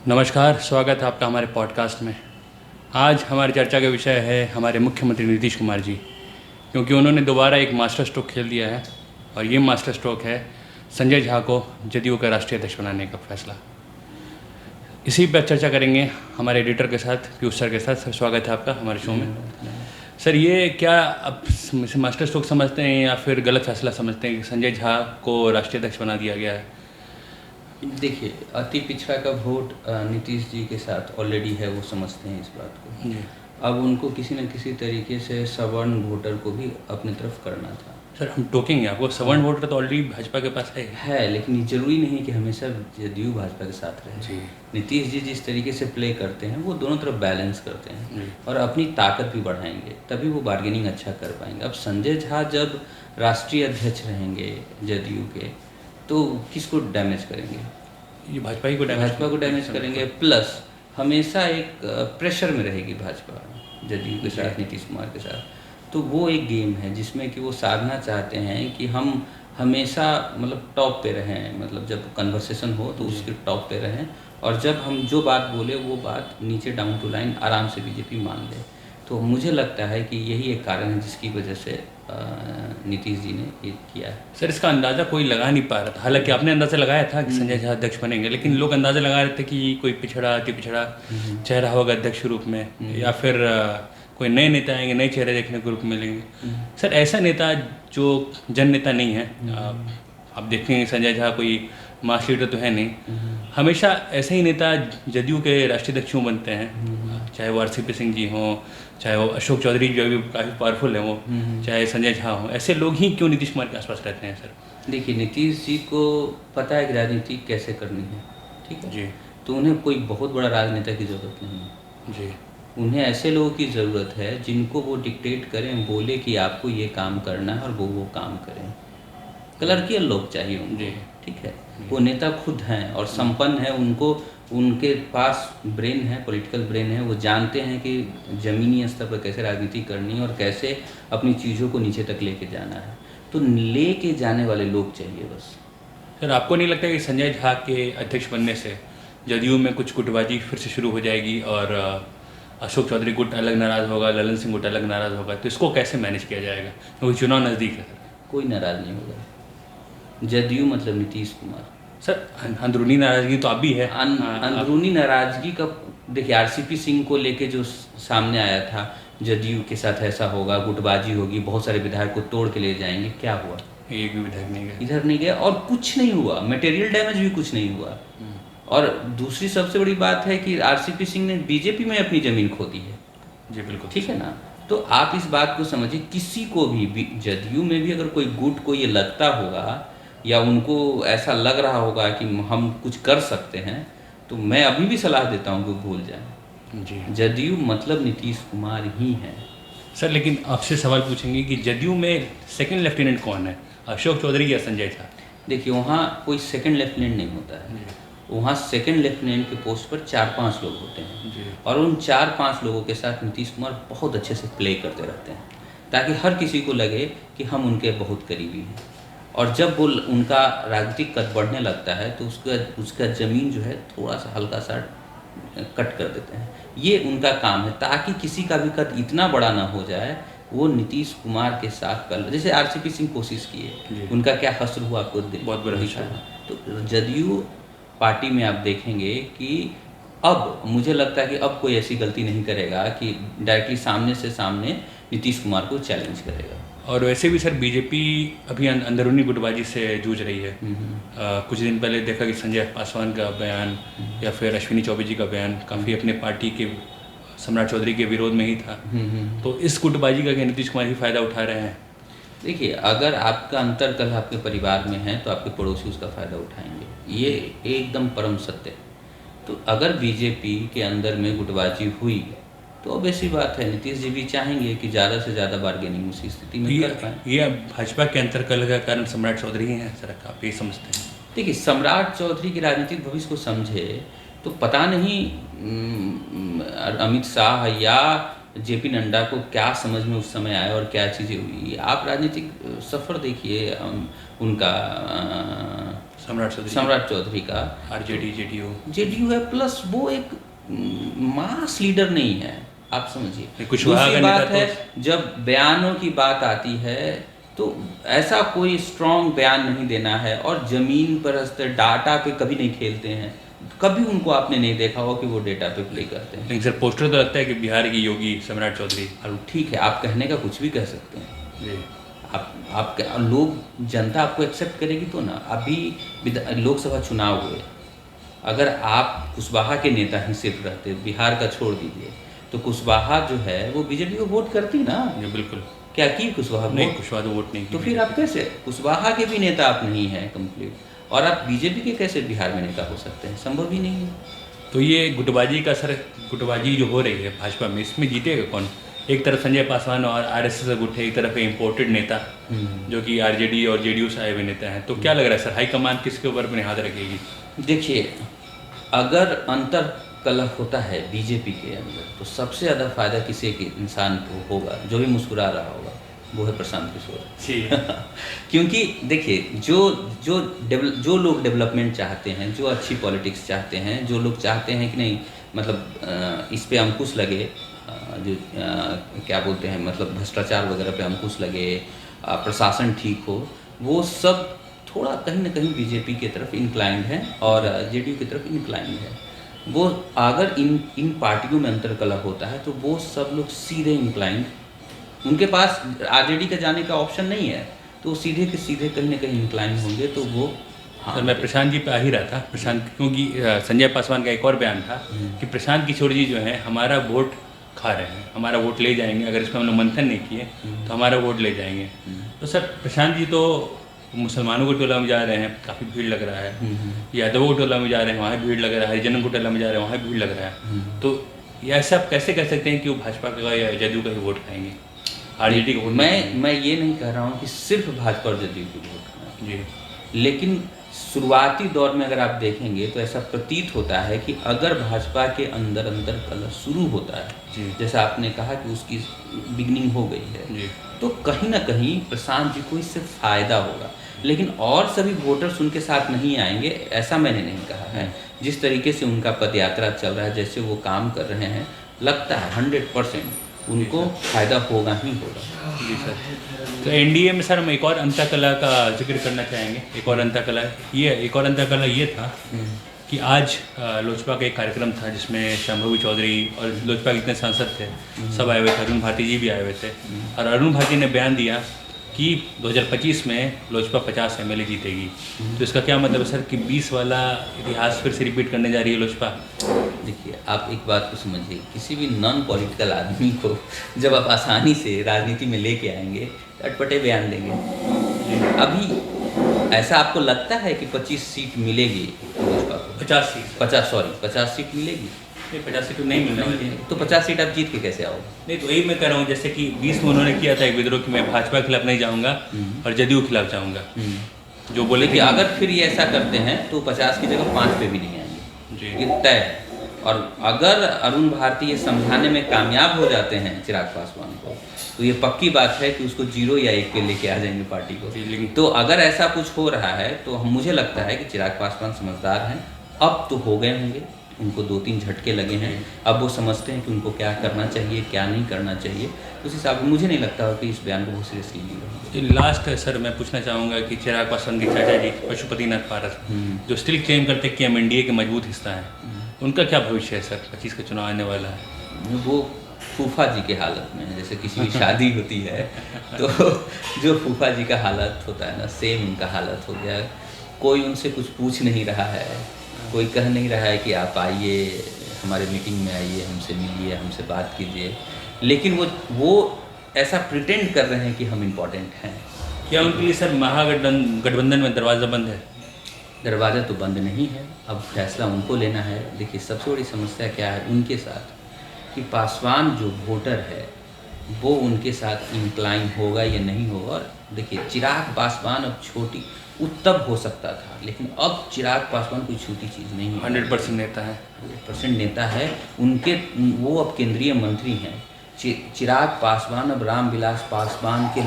नमस्कार, स्वागत है आपका हमारे पॉडकास्ट में। आज हमारी चर्चा का विषय है हमारे मुख्यमंत्री नीतीश कुमार जी, क्योंकि उन्होंने दोबारा एक मास्टर स्ट्रोक खेल दिया है और ये मास्टर स्ट्रोक है संजय झा को जदयू का राष्ट्रीय अध्यक्ष बनाने का फैसला। इसी पर चर्चा करेंगे हमारे एडिटर के साथ, पीयूष सर के साथ। सर, स्वागत है आपका हमारे शो में। सर, ये क्या अब मास्टर स्ट्रोक समझते हैं या फिर गलत फैसला समझते हैं कि संजय झा को राष्ट्रीय अध्यक्ष बना दिया गया है? देखिए, अति पिछड़ा का वोट नीतीश जी के साथ ऑलरेडी है, वो समझते हैं इस बात को। अब उनको किसी न किसी तरीके से सवर्ण वोटर को भी अपनी तरफ करना था। सर, हम टोकेंगे आपको, सवर्ण वोटर तो ऑलरेडी भाजपा के पास है, लेकिन ये जरूरी नहीं कि हमेशा जदयू भाजपा के साथ रहे जी। नीतीश जी जिस तरीके से प्ले करते हैं वो दोनों तरफ बैलेंस करते हैं जी। और अपनी ताकत भी बढ़ाएंगे, तभी वो बार्गेनिंग अच्छा कर पाएंगे। अब संजय झा जब राष्ट्रीय अध्यक्ष रहेंगे जदयू के, तो किसको डैमेज करेंगे? ये भाजपा को डैमेज करेंगे। प्लस हमेशा एक प्रेशर में रहेगी भाजपा जदयू के साथ, नीतीश कुमार के साथ। तो वो एक गेम है जिसमें कि वो साधना चाहते हैं कि हम हमेशा मतलब टॉप पे रहें, मतलब जब कन्वर्सेशन हो तो उसके टॉप पे रहें, और जब हम जो बात बोले वो बात नीचे डाउन टू लाइन आराम से बीजेपी मान ले। तो मुझे लगता है कि यही एक कारण है जिसकी वजह से नीतीश जी ने ये किया है। सर, इसका अंदाज़ा कोई लगा नहीं पा रहा था। हालांकि आपने अंदाज़ा लगाया था कि संजय झा अध्यक्ष बनेंगे, लेकिन लोग अंदाज़ा लगा रहे थे कि कोई पिछड़ा अति पिछड़ा चेहरा होगा अध्यक्ष के रूप में, या फिर कोई नए नेता आएंगे, नए चेहरे देखने को रूप में मिलेंगे। सर, ऐसा नेता जो जन नेता नहीं है, आप देखेंगे संजय झा कोई मास लीडर तो है नहीं। हमेशा ऐसे ही नेता जदयू के राष्ट्रीय अध्यक्ष बनते हैं, चाहे वो आरसीपी सिंह जी हों, चाहे वो अशोक चौधरी जो अभी काफ़ी पावरफुल हैं वो, चाहे संजय झा हों। ऐसे लोग ही क्यों नीतीश कुमार के आसपास रहते हैं? सर देखिए, नीतीश जी को पता है कि राजनीति कैसे करनी है, ठीक है जी। तो उन्हें कोई बहुत बड़ा राजनेता की ज़रूरत नहीं है जी। उन्हें ऐसे लोगों की ज़रूरत है जिनको वो डिक्टेट करें, बोले कि आपको ये काम करना है और वो काम करें। क्लर्कियल लोग चाहिए उनको, ठीक है। वो नेता खुद हैं और संपन्न है, उनको उनके पास ब्रेन है, पॉलिटिकल ब्रेन है। वो जानते हैं कि ज़मीनी स्तर पर कैसे राजनीति करनी है और कैसे अपनी चीज़ों को नीचे तक लेके जाना है। तो लेके जाने वाले लोग चाहिए बस। सर, आपको नहीं लगता कि संजय झा के अध्यक्ष बनने से जदयू में कुछ गुटबाजी फिर से शुरू हो जाएगी और अशोक चौधरी गुट अलग नाराज़ होगा, ललन सिंह गुट अलग नाराज़ होगा? तो इसको कैसे मैनेज किया जाएगा, क्योंकि चुनाव नज़दीक है? सर, कोई नाराज़ नहीं होगा। जदयू मतलब नीतीश कुमार। सर, अंदरूनी नाराज़गी तो अभी है। अंदरूनी नाराज़गी का देखिए, आरसीपी सिंह को लेके जो सामने आया था, जदयू के साथ ऐसा होगा, गुटबाजी होगी, बहुत सारे विधायक को तोड़ के ले जाएंगे, क्या हुआ? एक भी विधायक नहीं गया, इधर नहीं गया और कुछ नहीं हुआ, मटेरियल डैमेज भी कुछ नहीं हुआ। और दूसरी सबसे बड़ी बात है कि आरसीपी सिंह ने बीजेपी में अपनी ज़मीन खो दी है। जी बिल्कुल, ठीक है ना। तो आप इस बात को समझिए, किसी को भी जदयू में भी अगर कोई गुट को ये लगता होगा या उनको ऐसा लग रहा होगा कि हम कुछ कर सकते हैं, तो मैं अभी भी सलाह देता हूँ कि भूल जाएं। जी। जदयू मतलब नीतीश कुमार ही है। सर, लेकिन आपसे सवाल पूछेंगे कि जदयू में सेकंड लेफ्टिनेंट कौन है, अशोक चौधरी या संजय झा? देखिए, वहाँ कोई सेकंड लेफ्टिनेंट नहीं होता है। वहाँ सेकंड लेफ्टिनेंट के पोस्ट पर 4-5 लोग होते हैं और उन 4-5 लोगों के साथ नीतीश कुमार बहुत अच्छे से प्ले करते रहते हैं, ताकि हर किसी को लगे कि हम उनके बहुत करीबी हैं। और जब वो उनका राजनीतिक कद बढ़ने लगता है तो उसका ज़मीन जो है थोड़ा सा हल्का सा कट कर देते हैं। ये उनका काम है, ताकि किसी का भी कद इतना बड़ा ना हो जाए। वो नीतीश कुमार के साथ कल जैसे आरसीपी सिंह कोशिश किए, उनका क्या हश्र हुआ आपको बहुत बड़ा हश्र। तो जदयू पार्टी में आप देखेंगे कि अब मुझे लगता है कि अब कोई ऐसी गलती नहीं करेगा कि डायरेक्टली सामने से सामने नीतीश कुमार को चैलेंज करेगा। और वैसे भी सर, बीजेपी अभी अंदरूनी गुटबाजी से जूझ रही है। कुछ दिन पहले देखा कि संजय पासवान का बयान या फिर अश्विनी चौबे जी का बयान काफ़ी अपने पार्टी के सम्राट चौधरी के विरोध में ही था। तो इस गुटबाजी का क्या नीतीश कुमार ही फ़ायदा उठा रहे हैं? देखिए, अगर आपका अंतर्कलह आपके परिवार में है तो आपके पड़ोसी उसका फ़ायदा उठाएंगे, ये एकदम परम सत्य है। तो अगर बीजेपी के अंदर में गुटबाजी हुई तो अब ऐसी बात है, नीतीश जी भी चाहेंगे कि ज़्यादा से ज़्यादा बार्गेनिंग उसी स्थिति में कर पाएँ। ये भाजपा के अंतर्कलह का कारण सम्राट चौधरी ही हैं? सर, आप ये समझते हैं? देखिए, सम्राट चौधरी के राजनीतिक भविष्य को समझे तो पता नहीं अमित शाह या जेपी नड्डा को क्या समझ में उस समय आया और क्या चीज़ें हुई। आप राजनीतिक सफ़र देखिए उनका सम्राट चौधरी का। आरजेडी जेडीयू है, प्लस वो एक मास लीडर नहीं है, आप समझिए। कुशवाहा दूसरी का बात नेता है, जब बयानों की बात आती है तो ऐसा कोई स्ट्रॉन्ग बयान नहीं देना है, और ज़मीन पर स्तर डाटा पे कभी नहीं खेलते हैं। कभी उनको आपने नहीं देखा हो कि वो डेटा पे प्ले करते हैं। लेकिन सर पोस्टर तो लगता है कि बिहार की योगी सम्राट चौधरी। और ठीक है, आप कहने का कुछ भी कह सकते हैं, जी। आप लोग, जनता आपको एक्सेप्ट करेगी तो ना। अभी लोकसभा चुनाव हुए, अगर आप कुशवाहा के नेता ही सिर्फ रहते, बिहार का छोड़ दीजिए, तो कुशवाहा जो है वो बीजेपी को वोट करती ना। जी बिल्कुल। क्या की कुशवाहा नहीं, वोट? कुशवाहा तो वोट नहीं की। तो फिर आप कैसे, कुशवाहा के भी नेता आप नहीं हैं कंप्लीट, और आप बीजेपी के कैसे बिहार में नेता हो सकते हैं? संभव ही नहीं है। तो ये गुटबाजी का सर, गुटबाजी जो हो रही है भाजपा में, इसमें जीतेगा कौन? एक तरफ संजय पासवान और आरएसएस का गुट है, एक तरफ इम्पोर्टेड नेता जो कि आरजेडी और जेडीयू से आए हुए नेता हैं। तो क्या लग रहा है सर, हाईकमान किसके ऊपर अपने हाथ रखेगी? देखिए, अगर अंतर कलह होता है बीजेपी के अंदर, तो सबसे ज़्यादा फायदा किसी के इंसान को होगा, जो भी मुस्कुरा रहा होगा, वो है प्रशांत किशोर जी। क्योंकि देखिए, जो लोग डेवलपमेंट चाहते हैं, जो अच्छी पॉलिटिक्स चाहते हैं, जो लोग चाहते हैं कि नहीं, मतलब इस पे अंकुश लगे, क्या बोलते हैं, मतलब भ्रष्टाचार वगैरह पे अंकुश लगे, प्रशासन ठीक हो, वो सब थोड़ा कहीं ना कहीं बीजेपी की तरफ इंक्लाइंड है और जेडीयू की तरफ इंक्लाइंड है। वो अगर इन पार्टियों में अंतर कलह होता है, तो वो सब लोग सीधे इंक्लाइंड, उनके पास आरजेडी का जाने का ऑप्शन नहीं है, तो वो सीधे के सीधे कहीं ना कहीं इंक्लाइन होंगे। तो वो सर मैं प्रशांत जी पे आ ही रहा था। प्रशांत, क्योंकि संजय पासवान का एक और बयान था कि प्रशांत किशोर जी जो हैं हमारा वोट खा रहे हैं, हमारा वोट ले जाएंगे, अगर इसमें हम लोग मंथन नहीं किए तो हमारा वोट ले जाएंगे। तो सर प्रशांत जी तो मुसलमानों को टोला में जा रहे हैं, काफ़ी भीड़ लग रहा है, यादवों को टोला में जा रहे हैं, वहाँ भीड़ लग रहा है, हरिजनों को टोला में जा रहे हैं, वहाँ भीड़ लग रहा है। तो ये ऐसा आप कैसे कह सकते हैं कि वो भाजपा का या जदयू का ही वोट खाएंगे, आरजेडी का वोट? मैं ये नहीं कह रहा हूँ कि सिर्फ भाजपा और जदयू की वोट खाएं जी, लेकिन शुरुआती दौर में अगर आप देखेंगे तो ऐसा प्रतीत होता है कि अगर भाजपा के अंदर अंदर कलह शुरू होता है, जी। जैसा आपने कहा कि उसकी बिगनिंग हो गई है, जी। तो कहीं ना कहीं प्रशांत जी को इससे फायदा होगा, लेकिन और सभी वोटर्स उनके साथ नहीं आएंगे, ऐसा मैंने नहीं कहा है। जिस तरीके से उनका पदयात्रा चल रहा है, जैसे वो काम कर रहे हैं, लगता है 100% उनको फायदा होगा ही होगा। जी सर। तो एनडीए में सर हम एक और अंतकला का जिक्र करना चाहेंगे। एक और अंतकला ये था कि आज लोजपा का एक कार्यक्रम था जिसमें शंभवी चौधरी और लोजपा के जितने सांसद थे सब आए हुए थे, अरुण भारती जी भी आए हुए थे। और अरुण भारती ने बयान दिया कि 2025 में लोजपा 50 एमएलए जीतेगी। तो इसका क्या मतलब है सर कि 20 वाला इतिहास फिर से रिपीट करने जा रही है लोजपा? देखिए, आप एक बात को समझिए, किसी भी नॉन पॉलिटिकल आदमी को जब आप आसानी से राजनीति में लेके आएंगे, अटपटे बयान देंगे। अभी ऐसा आपको लगता है कि 25 सीट मिलेगी लोजपा को? 50 सीट मिलेगी? 50 सीट नहीं मिल रही है। तो 50 सीट आप जीत के कैसे आओगे? नहीं, तो यही मैं कह रहा हूँ, जैसे कि 20 में उन्होंने किया था एक विद्रोह कि मैं भाजपा के खिलाफ नहीं जाऊँगा और जदयू के खिलाफ जाऊँगा, जो बोले कि अगर फिर ये ऐसा करते हैं तो 50 की जगह 5 पे भी नहीं आएंगे जी। ये तय है। और अगर अरुण भारती ये समझाने में कामयाब हो जाते हैं चिराग पासवान को, तो ये पक्की बात है कि उसको 0 या 1 पे लेके आ जाएंगे पार्टी को। तो अगर ऐसा कुछ हो रहा है तो मुझे लगता है कि चिराग पासवान समझदार हैं, अब तो हो गए होंगे, उनको 2-3 झटके लगे हैं, अब वो समझते हैं कि उनको क्या करना चाहिए, क्या नहीं करना चाहिए। उस हिसाब से मुझे नहीं लगता कि इस बयान को बहुत सीरियसली लेंगे। लास्ट सर मैं पूछना चाहूँगा कि चिराग पासवान के चाचा जी पशुपतिनाथ पारस जो स्टिल क्लेम करते हैं कि हम एनडीए के मजबूत हिस्सा हैं, उनका क्या भविष्य है सर? 25 का चुनाव आने वाला है। वो फूफा जी के हालत में है, जैसे किसी भी शादी होती है तो जो फूफा जी का हालत होता है ना, सेम उनका हालत हो गया। कोई उनसे कुछ पूछ नहीं रहा है, कोई कह नहीं रहा है कि आप आइए हमारे मीटिंग में, आइए हमसे मिलिए, हमसे बात कीजिए, लेकिन वो ऐसा प्रिटेंड कर रहे हैं कि हम इम्पोर्टेंट हैं। क्या उनके लिए सर महागठबंधन में दरवाज़ा बंद है? दरवाज़ा तो बंद नहीं है, अब फैसला उनको लेना है। देखिए, सबसे बड़ी समस्या क्या है उनके साथ, कि पासवान जो वोटर है वो उनके साथ इंक्लाइन होगा या नहीं होगा। और देखिए, चिराग पासवान अब तब हो सकता था, लेकिन अब चिराग पासवान कोई छोटी चीज़ नहीं है। 100% नेता है, 100% नेता है। वो अब केंद्रीय मंत्री हैं। चिराग पासवान अब रामविलास पासवान के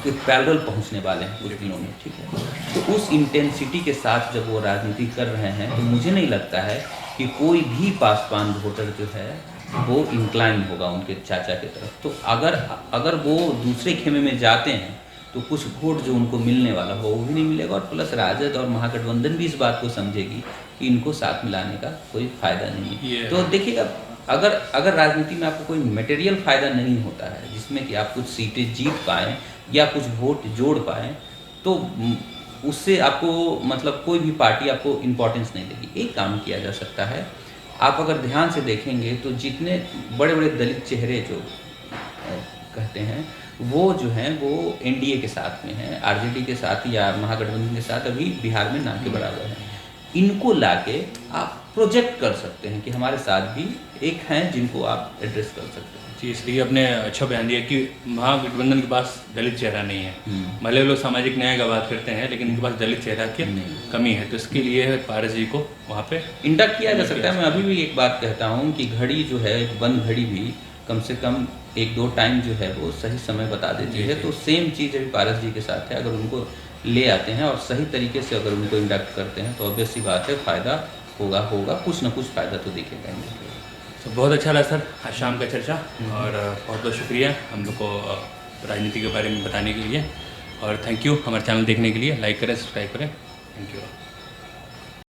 के पैरेलल पहुंचने वाले हैं कुछ दिनों में, ठीक है। तो उस इंटेंसिटी के साथ जब वो राजनीति कर रहे हैं तो मुझे नहीं लगता है कि कोई भी पासवान वोटर जो है वो इंक्लाइन होगा उनके चाचा की तरफ। तो अगर वो दूसरे खेमे में जाते हैं तो कुछ वोट जो उनको मिलने वाला हो वो भी नहीं मिलेगा, और प्लस राजद और महागठबंधन भी इस बात को समझेगी कि इनको साथ मिलाने का कोई फ़ायदा नहीं है। तो देखिएगा, अगर राजनीति में आपको कोई मटेरियल फ़ायदा नहीं होता है जिसमें कि आप कुछ सीटें जीत पाएँ या कुछ वोट जोड़ पाएँ, तो उससे आपको मतलब कोई भी पार्टी आपको इम्पोर्टेंस नहीं देगी। एक काम किया जा सकता है, आप अगर ध्यान से देखेंगे तो जितने बड़े बड़े दलित चेहरे जो कहते हैं वो जो हैं वो एनडीए के साथ में हैं, आरजेडी के साथ या महागठबंधन के साथ अभी बिहार में ना के बराबर हैं। इनको लाके आप प्रोजेक्ट कर सकते हैं कि हमारे साथ भी एक हैं जिनको आप एड्रेस कर सकते हैं। जी, इसलिए आपने अच्छा बयान दिया कि महागठबंधन के पास दलित चेहरा नहीं है। भले लोग सामाजिक न्याय का बात करते हैं लेकिन उनके पास दलित चेहरा की कमी है, तो इसके लिए पारस जी को वहाँ पे इंडक्ट किया जा सकता है। मैं अभी भी एक बात कहता हूँ कि घड़ी जो है, बंद घड़ी भी कम से कम 1-2 टाइम जो है वो सही समय बता देती है। तो सेम चीज़ अभी पारस जी के साथ है। अगर उनको ले आते हैं और सही तरीके से अगर उनको इंडक्ट करते हैं तो ऑब्वियस सी बात है फ़ायदा होगा, कुछ ना कुछ फ़ायदा तो दिखेगा इनको। तो बहुत अच्छा रहा सर आज शाम का चर्चा, और बहुत बहुत शुक्रिया हम लोग को राजनीति के बारे में बताने के लिए, और थैंक यू हमारे चैनल देखने के लिए। लाइक करें, सब्सक्राइब करें। Thank you.